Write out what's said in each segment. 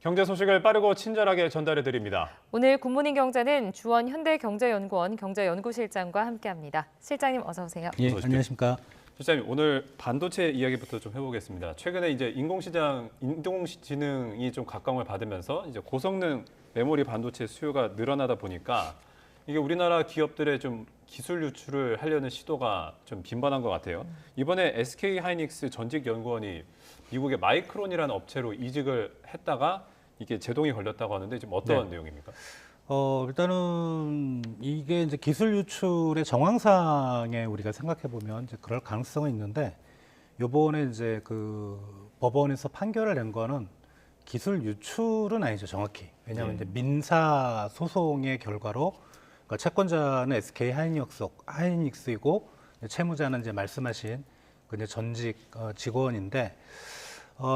경제 소식을 빠르고 친절하게 전달해 드립니다. 오늘 굿모닝 경제는 주원 현대경제연구원 경제연구실장과 함께합니다. 실장님 어서 오세요. 예, 어서 오십시오. 안녕하십니까. 실장님, 오늘 반도체 이야기부터 좀 해보겠습니다. 최근에 이제 인공지능이 좀 각광을 받으면서 이제 고성능 메모리 반도체 수요가 늘어나다 보니까 이게 우리나라 기업들의 좀 기술 유출을 하려는 시도가 좀 빈번한 것 같아요. 이번에 SK 하이닉스 전직 연구원이 미국의 마이크론이라는 업체로 이직을 했다가 이게 제동이 걸렸다고 하는데 지금 어떤 내용입니까? 일단은 이게 이제 기술 유출의 정황상에 우리가 생각해 보면 이제 그럴 가능성은 있는데, 요번에 이제 그 법원에서 판결을 낸 거는 기술 유출은 아니죠, 정확히. 왜냐하면 이제 민사 소송의 결과로, 그러니까 채권자는 SK 하이닉스이고 채무자는 이제 말씀하신 그 이제 전직 직원인데,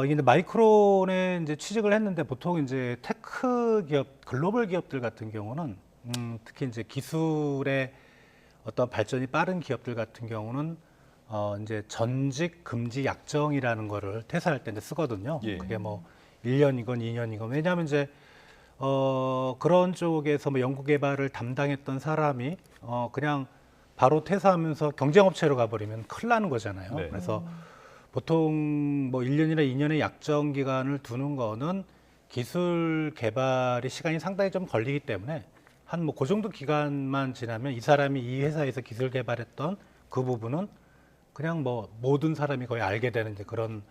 이게 마이크론에 이제 취직을 했는데, 보통 이제 테크 기업, 글로벌 기업들 같은 경우는 특히 이제 기술의 어떤 발전이 빠른 기업들 같은 경우는 이제 전직 금지 약정이라는 거를 퇴사할 때 이제 쓰거든요. 예. 그게 뭐 1년이건 2년이건. 왜냐하면 이제 그런 쪽에서 뭐 연구 개발을 담당했던 사람이 그냥 바로 퇴사하면서 경쟁업체로 가버리면 큰일 나는 거잖아요. 네. 그래서 보통 뭐 1년이나 2년의 약정 기간을 두는 거는 기술 개발이 시간이 상당히 좀 걸리기 때문에 한 뭐 그 정도 기간만 지나면 이 사람이 이 회사에서 기술 개발했던 그 부분은 그냥 뭐 모든 사람이 거의 알게 되는 이제 그런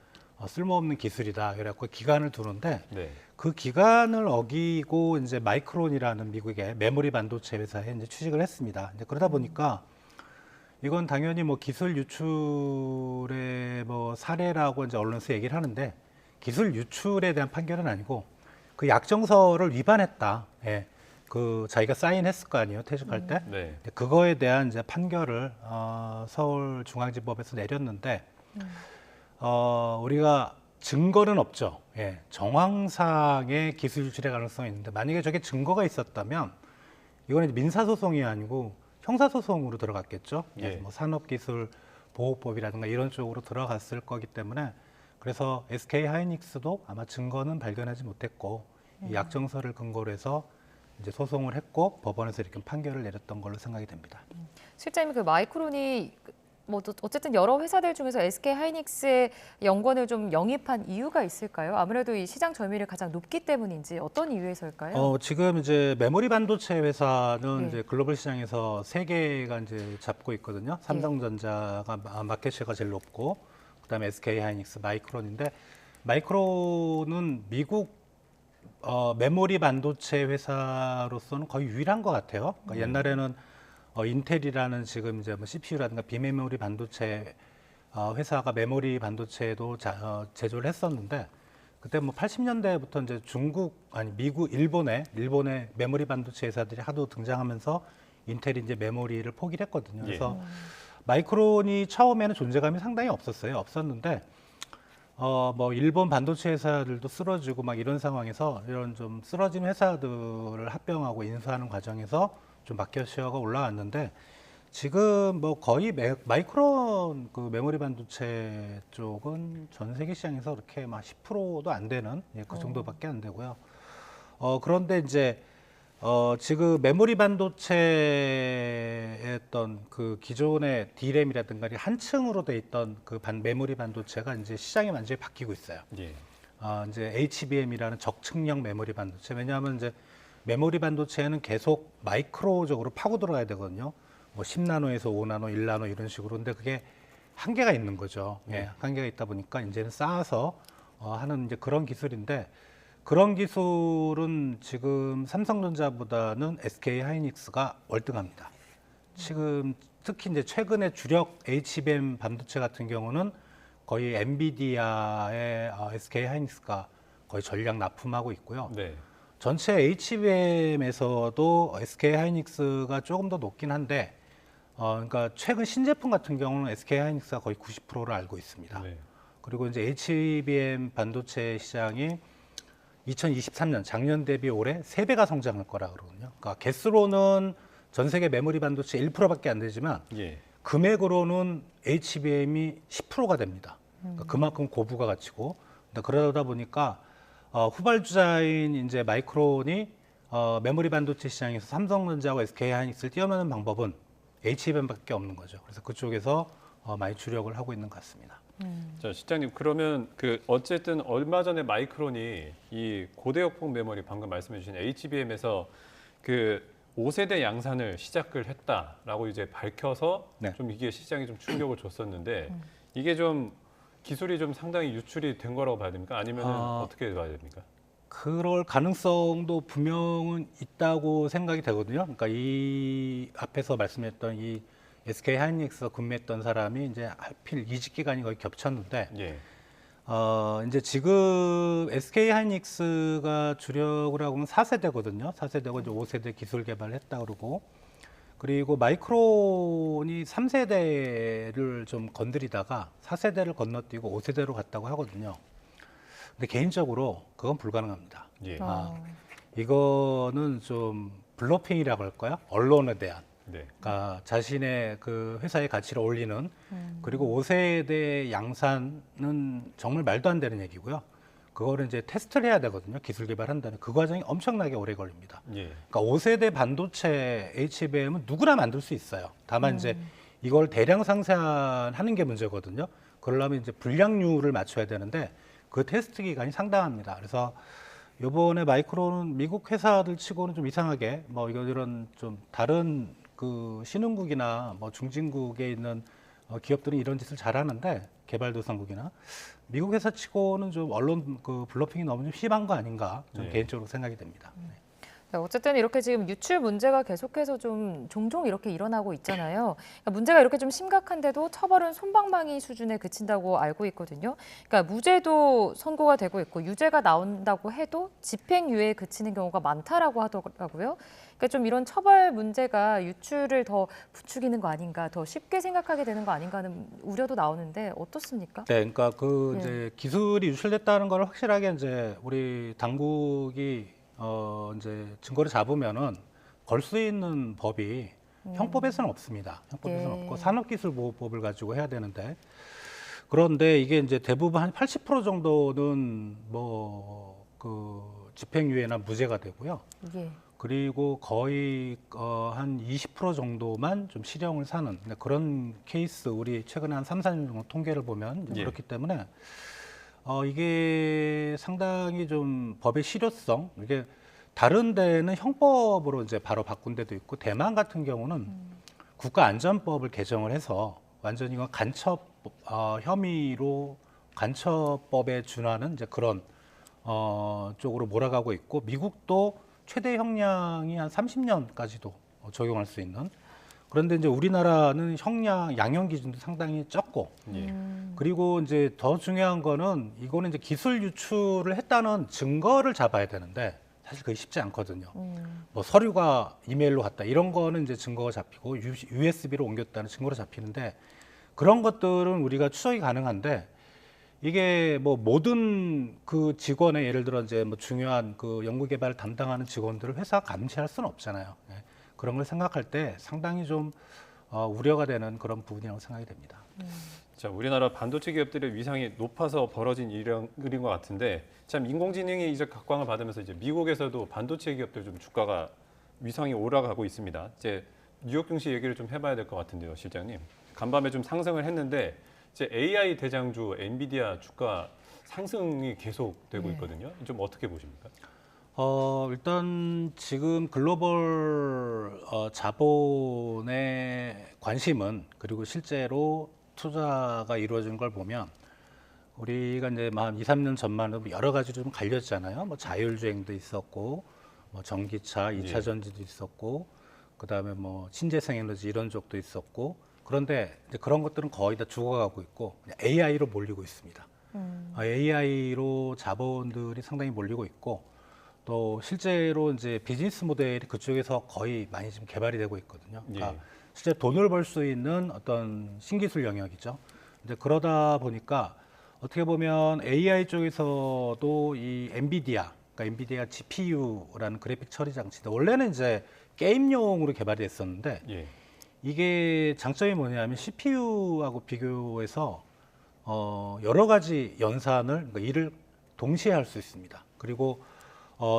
쓸모없는 기술이다. 그래갖고 기간을 두는데, 네. 그 기간을 어기고 이제 마이크론이라는 미국의 메모리 반도체 회사에 이제 취직을 했습니다. 이제 그러다 보니까 이건 당연히 뭐 기술 유출의 뭐 사례라고 이제 언론에서 얘기를 하는데, 기술 유출에 대한 판결은 아니고 그 약정서를 위반했다. 예. 그 자기가 사인했을 거 아니에요, 퇴직할 때. 네. 그거에 대한 이제 판결을 서울중앙지법에서 내렸는데, 우리가 증거는 없죠. 예. 정황상의 기술 유출의 가능성이 있는데, 만약에 저게 증거가 있었다면 이거는 민사소송이 아니고 형사소송으로 들어갔겠죠. 예. 뭐 산업기술보호법이라든가 이런 쪽으로 들어갔을 거기 때문에, 그래서 SK 하이닉스도 아마 증거는 발견하지 못했고 이 약정서를 근거로 해서 이제 소송을 했고 법원에서 이렇게 판결을 내렸던 걸로 생각이 됩니다. 실장님 그 마이크론이 뭐 어쨌든 여러 회사들 중에서 SK 하이닉스의 연구원을 좀 영입한 이유가 있을까요? 아무래도 이 시장 점유율이 가장 높기 때문인지 어떤 이유에서일까요? 지금 이제 메모리 반도체 회사는 네. 이제 글로벌 시장에서 세 개가 이제 잡고 있거든요. 삼성전자가 마켓쉐어가 제일 높고, 그다음에 SK 하이닉스, 마이크론인데, 마이크론은 미국 메모리 반도체 회사로서는 거의 유일한 것 같아요. 그러니까 옛날에는 인텔이라는 지금 이제 뭐 CPU라든가 비메모리 반도체 회사가 메모리 반도체도 제조를 했었는데, 그때 뭐 80년대부터 이제 미국, 일본의 메모리 반도체 회사들이 하도 등장하면서 인텔이 이제 메모리를 포기를 했거든요. 그래서 마이크론이 처음에는 존재감이 상당히 없었는데, 뭐 일본 반도체 회사들도 쓰러지고 막 이런 상황에서 이런 좀 쓰러진 회사들을 합병하고 인수하는 과정에서 좀 마켓 쉐어가 올라왔는데, 지금 뭐 거의 마이크론 그 메모리 반도체 쪽은 전 세계 시장에서 그렇게 막 10%도 안 되는 그 정도밖에 안 되고요. 그런데 이제 지금 메모리 반도체에 했던 그 기존의 D램이라든가 한층으로 돼 있던 그 메모리 반도체가 이제 시장이 완전히 바뀌고 있어요. 예. 이제 HBM이라는 적층형 메모리 반도체. 왜냐하면 이제 메모리 반도체는 계속 마이크로적으로 파고 들어가야 되거든요. 뭐 10나노에서 5나노, 1나노 이런 식으로. 근데 그게 한계가 있는 거죠. 예, 한계가 있다 보니까 이제는 쌓아서 하는 이제 그런 기술인데, 그런 기술은 지금 삼성전자보다는 SK 하이닉스가 월등합니다. 지금 특히 이제 최근에 주력 HBM 반도체 같은 경우는 거의 엔비디아의 SK 하이닉스가 거의 전량 납품하고 있고요. 네. 전체 HBM에서도 SK 하이닉스가 조금 더 높긴 한데, 그러니까 최근 신제품 같은 경우는 SK 하이닉스가 거의 90%를 알고 있습니다. 네. 그리고 이제 HBM 반도체 시장이 2023년 작년 대비 올해 3배가 성장할 거라 그러거든요. 그러니까 개수로는 전 세계 메모리 반도체 1%밖에 안 되지만 예. 금액으로는 HBM이 10%가 됩니다. 그러니까 그만큼 고부가 가치고, 그러다 보니까 후발주자인 이제 마이크론이 메모리 반도체 시장에서 삼성전자와 SK 하이닉스를 뛰어넘는 방법은 HBM밖에 없는 거죠. 그래서 그쪽에서 많이 주력을 하고 있는 것 같습니다. 자, 실장님 그러면 그 어쨌든 얼마 전에 마이크론이 이 고대역폭 메모리 방금 말씀해 주신 HBM에서 그 5세대 양산을 시작을 했다라고 이제 밝혀서 네. 좀 이게 시장에 좀 충격을 줬었는데 이게 좀 기술이 좀 상당히 유출이 된 거라고 봐야 됩니까? 아니면은 어떻게 봐야 됩니까? 그럴 가능성도 분명은 있다고 생각이 되거든요. 그러니까 이 앞에서 말씀했던 이 SK 하이닉스 근무했던 사람이 이제 하필 이직 기간이 거의 겹쳤는데 예. 이제 지금 SK 하이닉스가 주력을 하고 있는 4세대거든요. 4세대고 이제 5세대 기술 개발을 했다 그러고 그리고 마이크론이 3세대를 좀 건드리다가 4세대를 건너뛰고 5세대로 갔다고 하거든요. 근데 개인적으로 그건 불가능합니다. 예. 이거는 좀 블러핑이라고 할까요? 언론에 대한. 네. 그러니까 자신의 그 회사의 가치를 올리는 그리고 5세대 양산은 정말 말도 안 되는 얘기고요. 그거를 이제 테스트를 해야 되거든요. 기술 개발한다는 그 과정이 엄청나게 오래 걸립니다. 예. 그러니까 5세대 반도체 HBM은 누구나 만들 수 있어요. 다만 이제 이걸 대량 생산하는 게 문제거든요. 그러려면 이제 불량률을 맞춰야 되는데 그 테스트 기간이 상당합니다. 그래서 이번에 마이크론은 미국 회사들 치고는 좀 이상하게 뭐 이런 좀 다른 그 신흥국이나 뭐 중진국에 있는 기업들은 이런 짓을 잘하는데 개발도상국이나 미국 회사 치고는 좀 언론 그 블러핑이 너무 좀 심한 거 아닌가 좀 네. 개인적으로 생각이 됩니다. 네, 어쨌든 이렇게 지금 유출 문제가 계속해서 좀 종종 이렇게 일어나고 있잖아요. 그러니까 문제가 이렇게 좀 심각한데도 처벌은 솜방망이 수준에 그친다고 알고 있거든요. 그러니까 무죄도 선고가 되고 있고 유죄가 나온다고 해도 집행유예에 그치는 경우가 많다라고 하더라고요. 그러니까 좀 이런 처벌 문제가 유출을 더 부추기는 거 아닌가, 더 쉽게 생각하게 되는 거 아닌가 하는 우려도 나오는데 어떻습니까? 네, 그러니까 그 네. 이제 기술이 유출됐다는 걸 확실하게 이제 우리 당국이 이제 증거를 잡으면은 걸 수 있는 법이 형법에서는 없습니다. 형법에서는 예. 없고 산업기술보호법을 가지고 해야 되는데 그런데 이게 이제 대부분 한 80% 정도는 뭐 그 집행유예나 무죄가 되고요. 예. 그리고 거의 한 20% 정도만 좀 실형을 사는 근데 그런 케이스 우리 최근에 한 3, 4년 정도 통계를 보면 이제 예. 그렇기 때문에 이게 상당히 좀 법의 실효성 이게 다른 데는 형법으로 이제 바로 바꾼 데도 있고 대만 같은 경우는 국가안전법을 개정을 해서 완전히 이건 간첩 혐의로 간첩법에 준하는 이제 그런 쪽으로 몰아가고 있고 미국도 최대 형량이 한 30년까지도 적용할 수 있는 그런데 이제 우리나라는 형량 양형 기준도 상당히 적고 예. 그리고 이제 더 중요한 거는 이거는 이제 기술 유출을 했다는 증거를 잡아야 되는데 사실 그게 쉽지 않거든요. 뭐 서류가 이메일로 갔다 이런 거는 이제 증거가 잡히고 USB로 옮겼다는 증거로 잡히는데 그런 것들은 우리가 추적이 가능한데 이게 뭐 모든 그 직원의 예를 들어 이제 뭐 중요한 그 연구개발 담당하는 직원들을 회사가 감시할 수는 없잖아요. 예. 그런 걸 생각할 때 상당히 좀 우려가 되는 그런 부분이라고 생각이 됩니다. 자, 우리나라 반도체 기업들의 위상이 높아서 벌어진 일인 것 같은데 참 인공지능이 이제 각광을 받으면서 이제 미국에서도 반도체 기업들 좀 주가가 위상이 올라가고 있습니다. 이제 뉴욕 증시 얘기를 좀 해봐야 될 것 같은데요, 실장님. 간밤에 좀 상승을 했는데 이제 AI 대장주 엔비디아 주가 상승이 계속되고 있거든요. 좀 어떻게 보십니까? 일단 지금 글로벌 자본의 관심은 그리고 실제로 투자가 이루어진 걸 보면 우리가 이제 한 2, 3년 전만 해도 여러 가지로 좀 갈렸잖아요. 뭐 자율주행도 있었고, 뭐 전기차, 2차 예. 전지도 있었고, 그다음에 뭐 신재생 에너지 이런 쪽도 있었고, 그런데 이제 그런 것들은 거의 다 죽어가고 있고 AI로 몰리고 있습니다. AI로 자본들이 상당히 몰리고 있고. 또 실제로 이제 비즈니스 모델이 그쪽에서 거의 많이 지금 개발이 되고 있거든요. 그러니까 예. 실제 돈을 벌 수 있는 어떤 신기술 영역이죠. 근데 그러다 보니까 어떻게 보면 AI 쪽에서도 이 엔비디아, 그러니까 엔비디아 GPU라는 그래픽 처리 장치인데 원래는 이제 게임용으로 개발이 됐었는데 예. 이게 장점이 뭐냐면 CPU하고 비교해서 여러 가지 연산을 그러니까 일을 동시에 할 수 있습니다. 그리고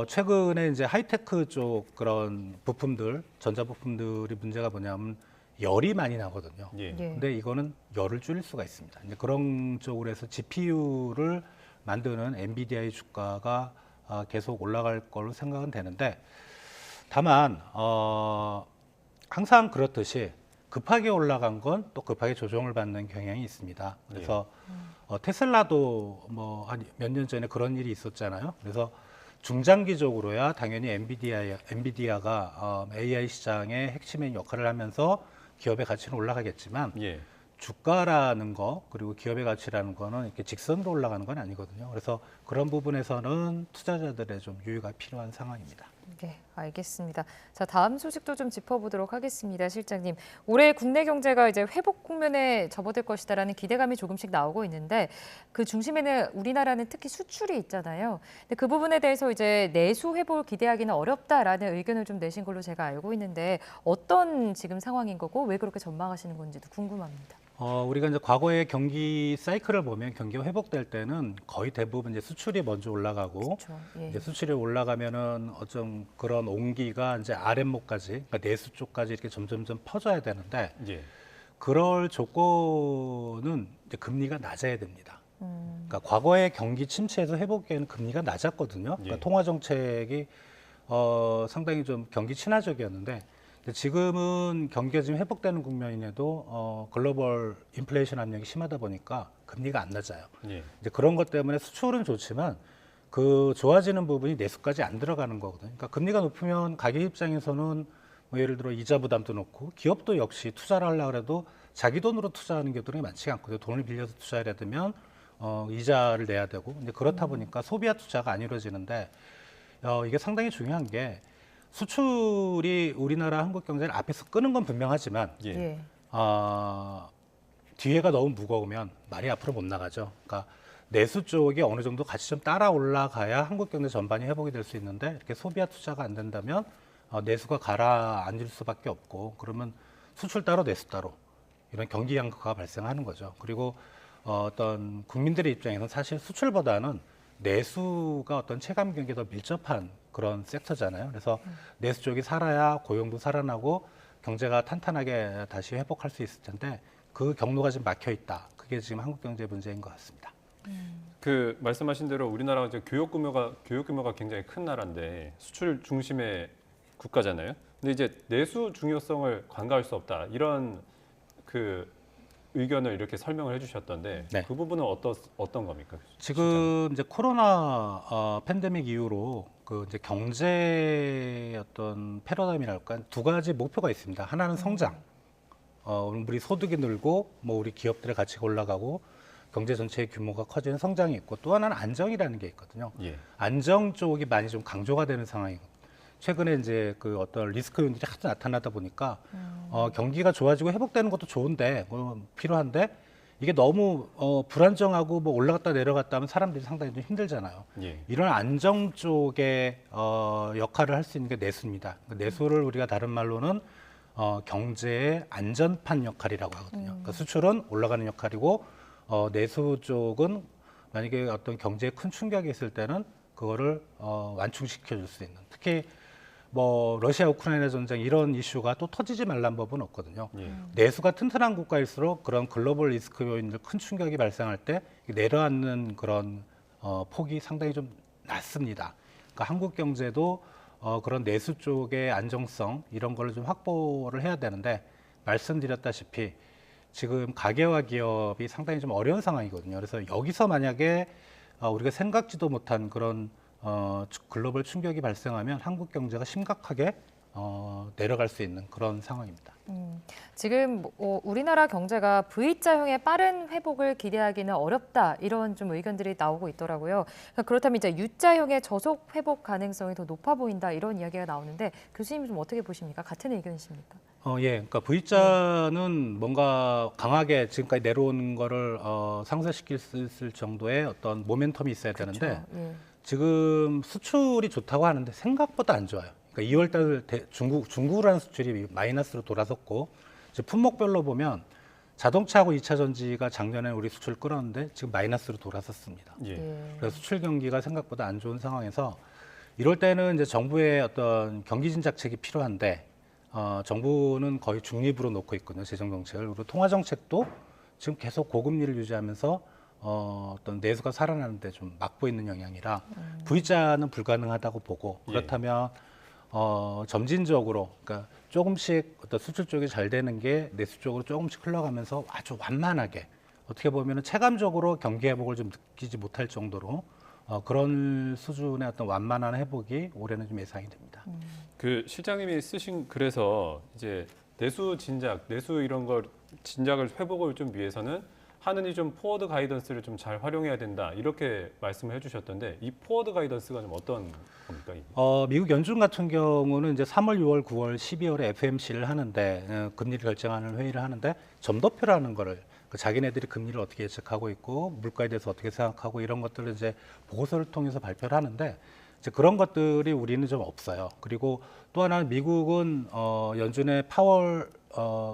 최근에 이제 하이테크 쪽 그런 부품들, 전자부품들이 문제가 뭐냐면 열이 많이 나거든요. 예. 예. 근데 이거는 열을 줄일 수가 있습니다. 이제 그런 쪽으로 해서 GPU를 만드는 엔비디아의 주가가 계속 올라갈 걸로 생각은 되는데, 다만 항상 그렇듯이 급하게 올라간 건 또 급하게 조정을 받는 경향이 있습니다. 그래서 테슬라도 뭐 한 몇 년 전에 그런 일이 있었잖아요. 그래서 중장기적으로야 당연히 엔비디아가 AI 시장의 핵심의 역할을 하면서 기업의 가치는 올라가겠지만, 예. 주가라는 거 그리고 기업의 가치라는 거는 이렇게 직선으로 올라가는 건 아니거든요. 그래서 그런 부분에서는 투자자들의 좀 유의가 필요한 상황입니다. 네, 알겠습니다. 자, 다음 소식도 좀 짚어보도록 하겠습니다, 실장님. 올해 국내 경제가 이제 회복 국면에 접어들 것이다라는 기대감이 조금씩 나오고 있는데 그 중심에는 우리나라는 특히 수출이 있잖아요. 근데 그 부분에 대해서 이제 내수 회복을 기대하기는 어렵다라는 의견을 좀 내신 걸로 제가 알고 있는데 어떤 지금 상황인 거고 왜 그렇게 전망하시는 건지도 궁금합니다. 우리가 이제 과거의 경기 사이클을 보면 경기가 회복될 때는 거의 대부분 이제 수출이 먼저 올라가고, 그렇죠. 예. 이제 수출이 올라가면은 어떤 그런 온기가 이제 아랫목까지, 그러니까 내수 쪽까지 이렇게 점점점 퍼져야 되는데, 예. 그럴 조건은 이제 금리가 낮아야 됩니다. 그러니까 과거의 경기 침체에서 회복에는 금리가 낮았거든요. 그러니까 예. 통화 정책이 상당히 좀 경기 친화적이었는데, 근데 지금은 경기가 지금 회복되는 국면인데도 글로벌 인플레이션 압력이 심하다 보니까 금리가 안 낮아요. 예. 이제 그런 것 때문에 수출은 좋지만 그 좋아지는 부분이 내수까지 안 들어가는 거거든요. 그러니까 금리가 높으면 가격 입장에서는 뭐 예를 들어 이자 부담도 높고, 기업도 역시 투자를 하려고 해도 자기 돈으로 투자하는 경우들이 많지가 않거든요. 돈을 빌려서 투자해야 되면 이자를 내야 되고, 근데 그렇다 보니까 소비와 투자가 안 이루어지는데, 이게 상당히 중요한 게 수출이 우리나라 한국 경제를 앞에서 끄는 건 분명하지만 예. 예. 뒤에가 너무 무거우면 말이 앞으로 못 나가죠. 그러니까 내수 쪽이 어느 정도 같이 좀 따라 올라가야 한국 경제 전반이 회복이 될 수 있는데, 이렇게 소비와 투자가 안 된다면 내수가 가라앉을 수밖에 없고, 그러면 수출 따로 내수 따로 이런 경기 양극화가 발생하는 거죠. 그리고 어떤 국민들의 입장에서는 사실 수출보다는 내수가 어떤 체감 경기에 더 밀접한 그런 섹터잖아요. 그래서 내수 쪽이 살아야 고용도 살아나고 경제가 탄탄하게 다시 회복할 수 있을 텐데, 그 경로가 지금 막혀 있다. 그게 지금 한국 경제의 문제인 것 같습니다. 그 말씀하신 대로 우리나라가 이제 교육 규모가 굉장히 큰 나라인데 수출 중심의 국가잖아요. 근데 이제 내수 중요성을 간과할 수 없다. 이런 그 의견을 이렇게 설명을 해주셨던데 네. 그 부분은 어떤 겁니까? 지금 이제 코로나 팬데믹 이후로 그 이제 경제 어떤 패러다임이랄까 두 가지 목표가 있습니다. 하나는 성장. 우리 소득이 늘고 뭐 우리 기업들의 가치가 올라가고 경제 전체의 규모가 커지는 성장이 있고, 또 하나는 안정이라는 게 있거든요. 예. 안정 쪽이 많이 좀 강조가 되는 상황이고, 최근에 이제 그 어떤 리스크 요인들이 하도 나타나다 보니까 경기가 좋아지고 회복되는 것도 좋은데 필요한데, 이게 너무 불안정하고 뭐 올라갔다 내려갔다 하면 사람들이 상당히 좀 힘들잖아요. 예. 이런 안정 쪽의 역할을 할 수 있는 게 내수입니다. 그 내수를 우리가 다른 말로는 경제의 안전판 역할이라고 하거든요. 그러니까 수출은 올라가는 역할이고, 내수 쪽은 만약에 어떤 경제에 큰 충격이 있을 때는 그거를 완충시켜 줄 수 있는, 특히 뭐 러시아 우크라이나 전쟁 이런 이슈가 또 터지지 말란 법은 없거든요. 예. 내수가 튼튼한 국가일수록 그런 글로벌 리스크 요인들 큰 충격이 발생할 때 내려앉는 그런 폭이 상당히 좀 낮습니다. 그러니까 한국 경제도 그런 내수 쪽의 안정성 이런 걸 좀 확보를 해야 되는데, 말씀드렸다시피 지금 가계와 기업이 상당히 좀 어려운 상황이거든요. 그래서 여기서 만약에 우리가 생각지도 못한 그런 글로벌 충격이 발생하면 한국 경제가 심각하게 내려갈 수 있는 그런 상황입니다. 지금 우리나라 경제가 V자형의 빠른 회복을 기대하기는 어렵다 이런 좀 의견들이 나오고 있더라고요. 그렇다면 이제 U자형의 저속 회복 가능성이 더 높아 보인다 이런 이야기가 나오는데 교수님 좀 어떻게 보십니까? 같은 의견이십니까? 예, 그러니까 V자는 뭔가 강하게 지금까지 내려오는 거를 상쇄시킬 수 있을 정도의 어떤 모멘텀이 있어야 되는데, 그렇죠. 예. 지금 수출이 좋다고 하는데 생각보다 안 좋아요. 그러니까 2월달 중국으로 하는 수출이 마이너스로 돌아섰고, 이제 품목별로 보면 자동차하고 2차 전지가 작년에 우리 수출 끌었는데 지금 마이너스로 돌아섰습니다. 예. 예. 그래서 수출 경기가 생각보다 안 좋은 상황에서 이럴 때는 이제 정부의 어떤 경기 진작책이 필요한데 정부는 거의 중립으로 놓고 있거든요. 재정 정책을. 그리고 통화 정책도 지금 계속 고금리를 유지하면서 어떤 내수가 살아나는데 좀 막고 있는 영향이라 V자는 불가능하다고 보고 예. 그렇다면 점진적으로 그러니까 조금씩 어떤 수출 쪽이 잘 되는 게 내수 쪽으로 조금씩 흘러가면서 아주 완만하게 어떻게 보면은 체감적으로 경기 회복을 좀 느끼지 못할 정도로 그런 수준의 어떤 완만한 회복이 올해는 좀 예상이 됩니다. 그 실장님이 쓰신 글에서 이제 내수 진작, 내수 이런 걸 진작을 회복을 좀 위해서는 하느니 좀 포워드 가이던스를 좀 잘 활용해야 된다 이렇게 말씀을 해주셨던데 이 포워드 가이던스가 좀 어떤 겁니까? 이게? 미국 연준 같은 경우는 이제 3월, 6월, 9월, 12월에 FMC를 하는데 금리를 결정하는 회의를 하는데 점도표라는 거를 자기네들이 금리를 어떻게 예측하고 있고 물가에 대해서 어떻게 생각하고 이런 것들을 이제 보고서를 통해서 발표를 하는데 이제 그런 것들이 우리는 좀 없어요. 그리고 또 하나는 미국은 연준의 파월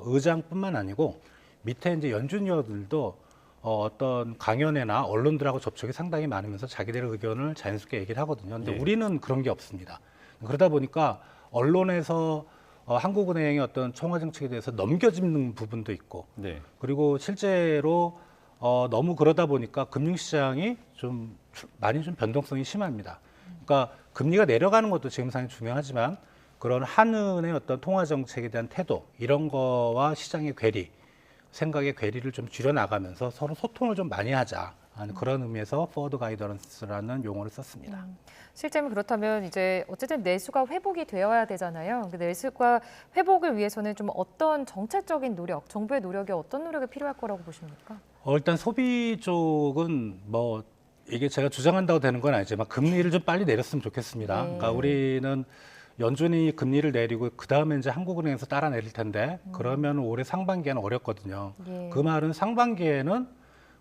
의장뿐만 아니고 밑에 이제 연준위원들도 어떤 강연회나 언론들하고 접촉이 상당히 많으면서 자기들의 의견을 자연스럽게 얘기를 하거든요. 근데 예. 우리는 그런 게 없습니다. 그러다 보니까 언론에서 한국은행의 어떤 총화 정책에 대해서 넘겨짚는 부분도 있고 네. 그리고 실제로 너무 그러다 보니까 금융시장이 좀 많이 좀 변동성이 심합니다. 그러니까 금리가 내려가는 것도 지금 상당히 중요하지만 그런 한은의 어떤 통화 정책에 대한 태도 이런 거와 시장의 괴리, 생각의 괴리를 좀 줄여나가면서 서로 소통을 좀 많이 하자 하는 그런 의미에서 포워드 가이던스라는 용어를 썼습니다. 실제로 그렇다면 이제 어쨌든 내수가 회복이 되어야 되잖아요. 그 내수가 회복을 위해서는 좀 어떤 정책적인 노력, 정부의 노력이 어떤 노력이 필요할 거라고 보십니까? 일단 소비 쪽은 뭐 이게 제가 주장한다고 되는 건 아니지만 금리를 좀 빨리 내렸으면 좋겠습니다. 네. 그러니까 우리는 연준이 금리를 내리고 그 다음에 이제 한국은행에서 따라 내릴 텐데 그러면 올해 상반기에는 어렵거든요. 예. 그 말은 상반기에는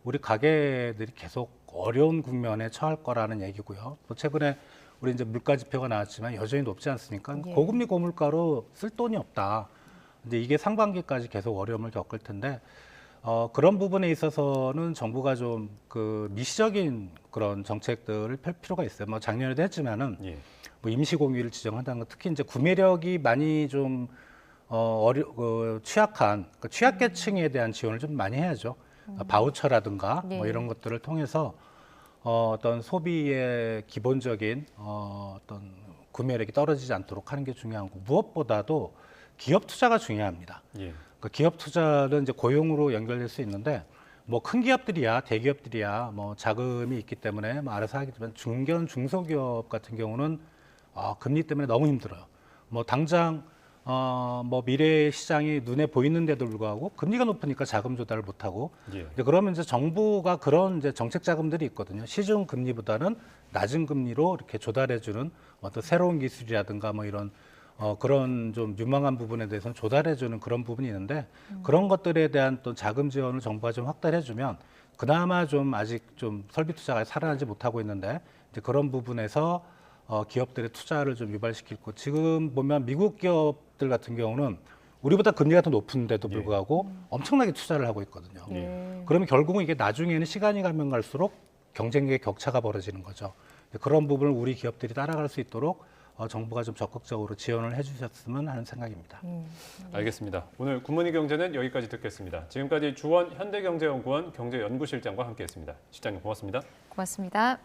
우리 가게들이 계속 어려운 국면에 처할 거라는 얘기고요. 또 최근에 우리 이제 물가 지표가 나왔지만 여전히 높지 않습니까? 예. 고금리 고물가로 쓸 돈이 없다. 근데 이게 상반기까지 계속 어려움을 겪을 텐데 그런 부분에 있어서는 정부가 좀 그 미시적인 그런 정책들을 펼 필요가 있어요. 뭐 작년에도 했지만은 예. 뭐 임시공휴일을 지정한다는 것, 특히 이제 구매력이 많이 좀 취약한 취약계층에 대한 지원을 좀 많이 해야죠. 바우처라든가 네. 뭐 이런 것들을 통해서 어떤 소비의 기본적인 어떤 구매력이 떨어지지 않도록 하는 게 중요한 거. 무엇보다도 기업 투자가 중요합니다. 예. 그 기업 투자는 이제 고용으로 연결될 수 있는데 뭐 큰 기업들이야 대기업들이야 뭐 자금이 있기 때문에 뭐 알아서 하겠지만 중견 중소기업 같은 경우는 금리 때문에 너무 힘들어요. 뭐 당장 뭐 미래 시장이 눈에 보이는데도 불구하고 금리가 높으니까 자금 조달을 못 하고 예. 이제 그러면 이제 정부가 그런 이제 정책 자금들이 있거든요. 시중 금리보다는 낮은 금리로 이렇게 조달해주는 어떤 새로운 기술이라든가 뭐 이런 그런 좀 유망한 부분에 대해서는 조달해주는 그런 부분이 있는데 그런 것들에 대한 또 자금 지원을 정부가 좀 확대해주면 그나마 좀 아직 좀 설비 투자가 살아나지 못하고 있는데 이제 그런 부분에서 기업들의 투자를 좀 유발시킬 거. 지금 보면 미국 기업들 같은 경우는 우리보다 금리가 더 높은데도 불구하고 엄청나게 투자를 하고 있거든요. 예. 그러면 결국은 이게 나중에는 시간이 가면 갈수록 경쟁력의 격차가 벌어지는 거죠. 그런 부분을 우리 기업들이 따라갈 수 있도록 정부가 좀 적극적으로 지원을 해주셨으면 하는 생각입니다. 알겠습니다. 오늘 굿모닝 경제는 여기까지 듣겠습니다. 지금까지 주원 현대경제연구원 경제연구실장과 함께했습니다. 실장님 고맙습니다. 고맙습니다.